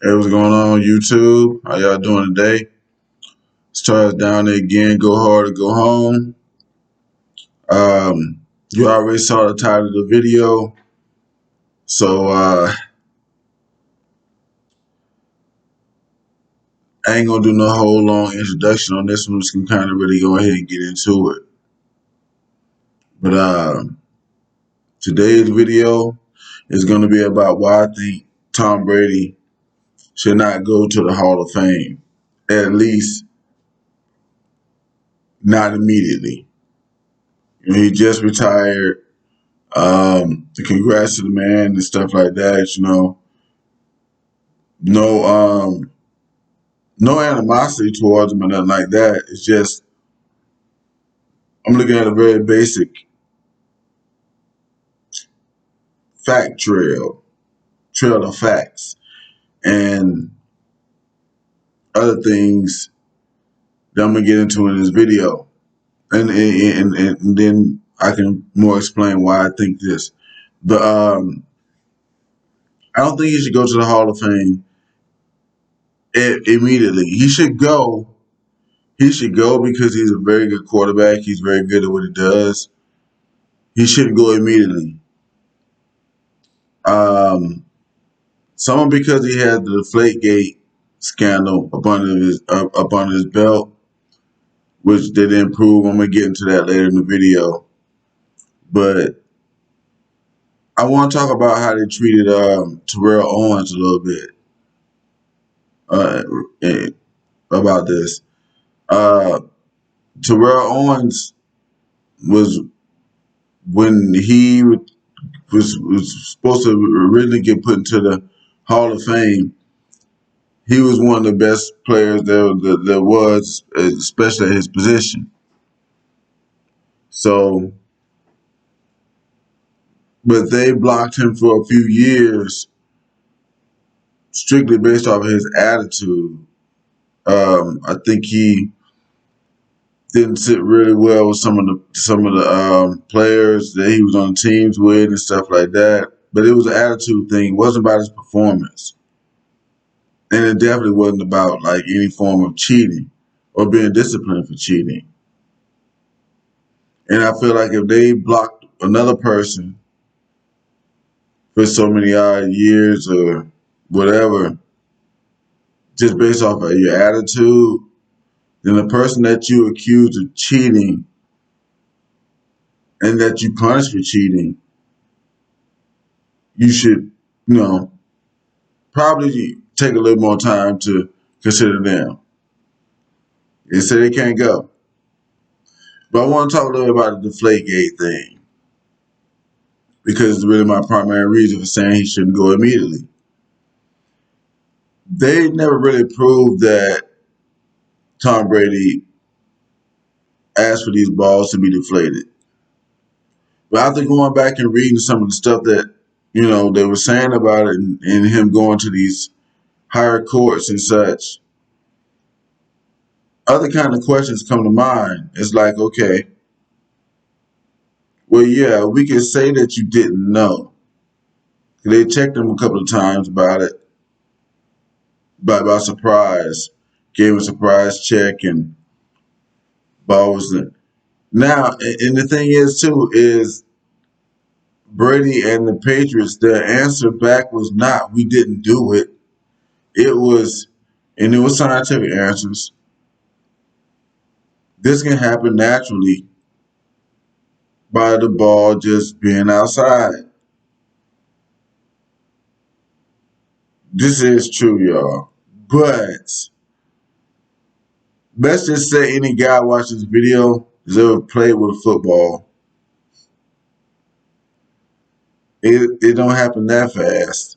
Hey, what's going on, YouTube? How y'all doing today? Stars down there again. Go hard or go home. You already saw the title of the video, so I ain't gonna do no whole long introduction on this one. Just can kind of really go ahead and get into it. But today's video is gonna be about why I think Tom Brady should not go to the Hall of Fame, at least not immediately. He just retired. Congrats to the man and stuff like that. No, no animosity towards him or nothing like that. It's just I'm looking at a very basic fact trail of facts, and other things that I'm gonna get into in this video, and then I can more explain why I think this. But I don't think he should go to the Hall of Fame immediately. He should go. He should go because he's a very good quarterback. He's very good at what he does. He shouldn't go immediately. Someone because he had the Deflategate scandal up under his belt, which they didn't prove. I'm gonna get into that later in the video. But I want to talk about how they treated Terrell Owens a little bit uh, about this. Uh, Terrell Owens was when he was supposed to originally get put into the Hall of Fame. He was one of the best players there was, especially at his position. So, but they blocked him for a few years strictly based off of his attitude. I think he didn't sit really well with some of the players that he was on teams with and stuff like that. But it was an attitude thing. It wasn't about his performance, and it definitely wasn't about like any form of cheating or being disciplined for cheating. And I feel like if they blocked another person for so many odd years or whatever, just based off of your attitude, then the person that you accuse of cheating and that you punish for cheating, you should, you know, probably take a little more time to consider them. They say they can't go. But I want to talk a little bit about the Deflategate thing because it's really my primary reason for saying he shouldn't go immediately. They never really proved that Tom Brady asked for these balls to be deflated. But after going back and reading some of the stuff that, they were saying about it and him going to these higher courts and such, other kind of questions come to mind. It's like, okay, well, yeah, we can say that you didn't know. They checked him a couple of times about it, about surprise, gave him a surprise check and ball was in. Now, and the thing is, too, is Brady and the Patriots, their answer back was not, we didn't do it. It was, and it was scientific answers. This can happen naturally by the ball just being outside. This is true, y'all. But let's just say any guy watching this video has ever played with a football. It don't happen that fast.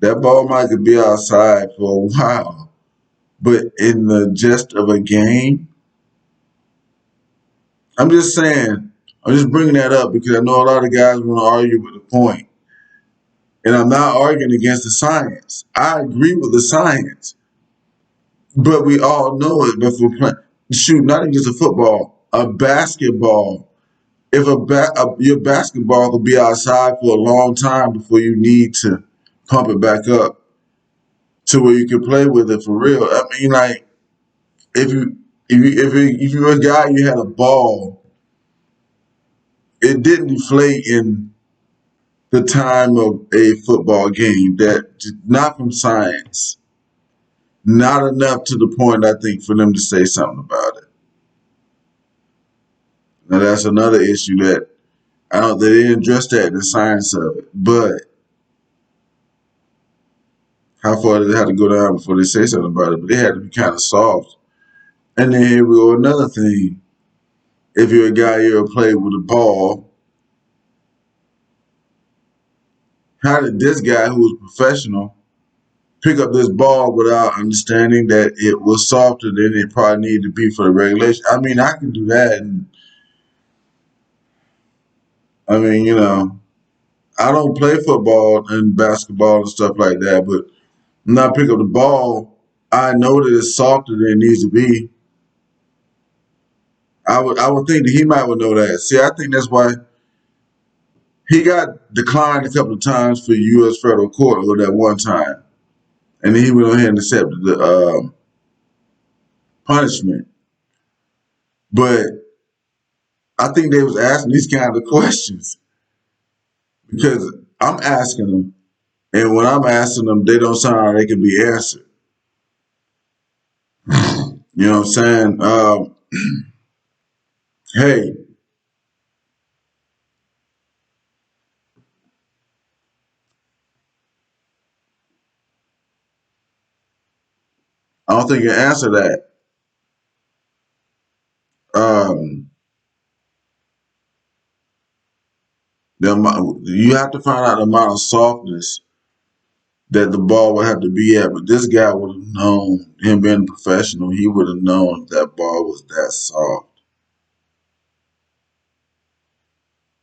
That ball might could be outside for a while, but in the gist of a game, I'm just saying, I'm just bringing that up because I know a lot of guys want to argue with the point. And I'm not arguing against the science. I agree with the science. But we all know it before playing. Shoot, not even just a football, a basketball. If your basketball could be outside for a long time before you need to pump it back up to where you can play with it for real. I mean, like if you if you were a guy, you had a ball, it didn't deflate in the time of a football game. That not from science, not enough to the point I think for them to say something about it. Now that's another issue that I don't. They didn't address that in the science of it, but how far did it have to go down before they say something about it? But it had to be kind of soft. And then here we go, another thing. If you're a guy you ever played with a ball, how did this guy who was professional pick up this ball without understanding that it was softer than it probably needed to be for the regulation? I mean, I can do that. And I mean, I don't play football and basketball and stuff like that, but when I pick up the ball, I know that it's softer than it needs to be. I would think that he might would know that. See, I think that's why he got declined a couple of times for U.S. federal court over that one time, and then he went ahead and accepted the punishment. But I think they was asking these kind of questions because I'm asking them, and when I'm asking them, they don't sound like they can be answered. You know what I'm saying? Hey, I don't think you can answer that. Um, you have to find out the amount of softness that the ball would have to be at. But this guy would have known, him being a professional, he would have known if that ball was that soft.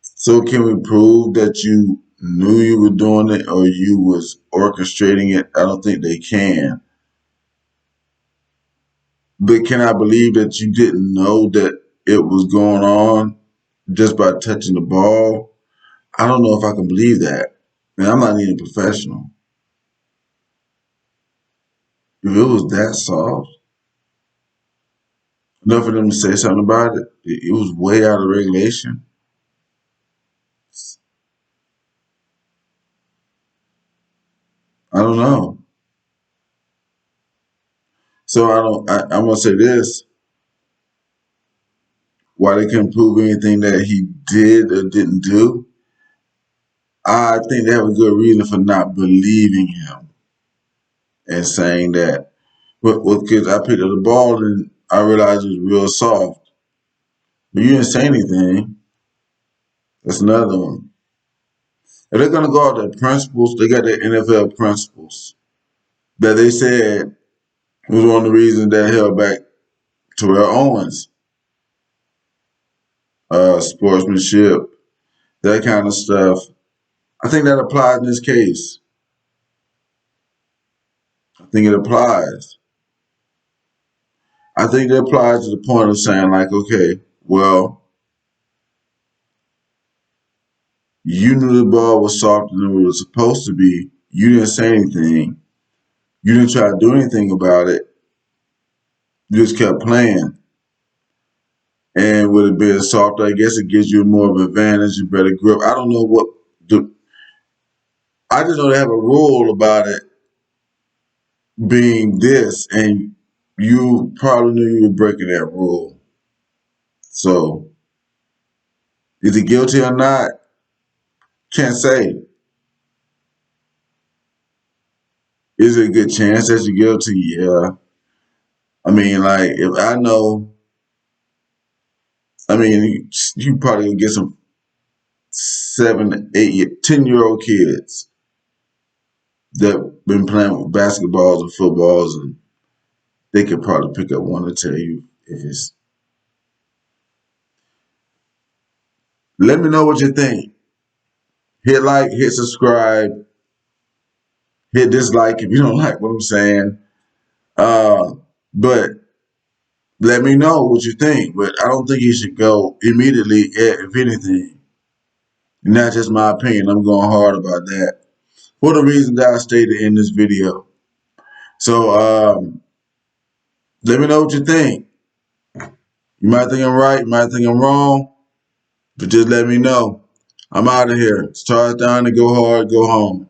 So can we prove that you knew you were doing it or you was orchestrating it? I don't think they can. But can I believe that you didn't know that it was going on just by touching the ball? I don't know if I can believe that. And I'm not even a professional. If it was that soft, enough for them to say something about it, it was way out of regulation. I don't know. So I don't. I'm gonna say this: why they couldn't prove anything that he did or didn't do. I think they have a good reason for not believing him and saying that. Well, because I picked up the ball and I realized it was real soft, but you didn't say anything. That's another one. If they're gonna go out their principles, they got their NFL principles that they said was one of the reasons that held back Terrell Owens, sportsmanship, that kind of stuff. I think that applies in this case. I think it applies. I think it applies to the point of saying, like, okay, well, you knew the ball was softer than it was supposed to be. You didn't say anything. You didn't try to do anything about it. You just kept playing. And with it being softer, I guess it gives you more of an advantage, a better grip. I don't know what the. I just know they have a rule about it being this, and you probably knew you were breaking that rule. So, is he guilty or not? Can't say. Is it a good chance that you're guilty? Yeah. I mean, like, if I know, I mean, you probably gonna get some 7, 8, 10-year-old kids that been playing with basketballs and footballs, and they could probably pick up one to tell you if it's. Let me know what you think. Hit like, hit subscribe, hit dislike if you don't like what I'm saying. Uh, but let me know what you think. But I don't think you should go immediately, if anything. Not just my opinion. I'm going hard about that. for the reasons that I stated in this video. So let me know what you think. You might think I'm right, you might think I'm wrong, but just let me know. I'm out of here. Start down and go hard, go home.